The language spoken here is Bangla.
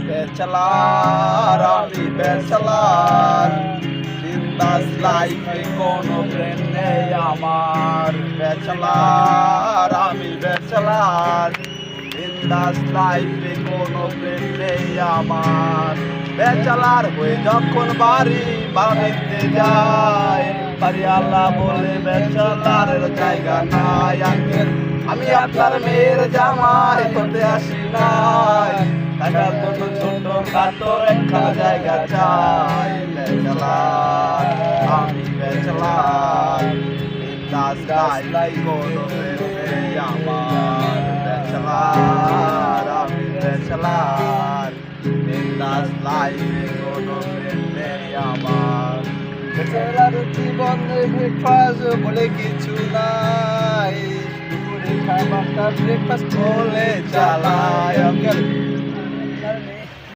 ব্যাচেলার আমি ব্যাচেলার বিন্দাস লাইফে কোনো প্রেম নেই আমার ব্যাচেলার আমি ব্যাচেলার বিন্দাস লাইফে কোনো প্রেম নেই আমার ব্যাচেলার হয়ে যখন বাড়ি বাড়িতে যায় বাড়ি আল্লাহ বলে ব্যাচেলারের জায়গা নাই আঙ্কেল আমি আপনার মেয়ের জামাই হতে আসি নাই টাকার জন্য ছোট খাটো একটা জায়গা চাই ব্যাচেলার আমি ব্যাচেলার বিন্দাস লাইফে কোনো প্রেম নেই আমার ব্যাচেলার আমি ব্যাচেলার বিন্দাস লাইফে কোনো প্রেম নেই আমার ব্যাচেলার জীবনে ব্রেকফাস্ট বলে কিছু নাই দুপুরে খাবারটা ব্রেকফাস্ট বলে চালায় আঙ্কেল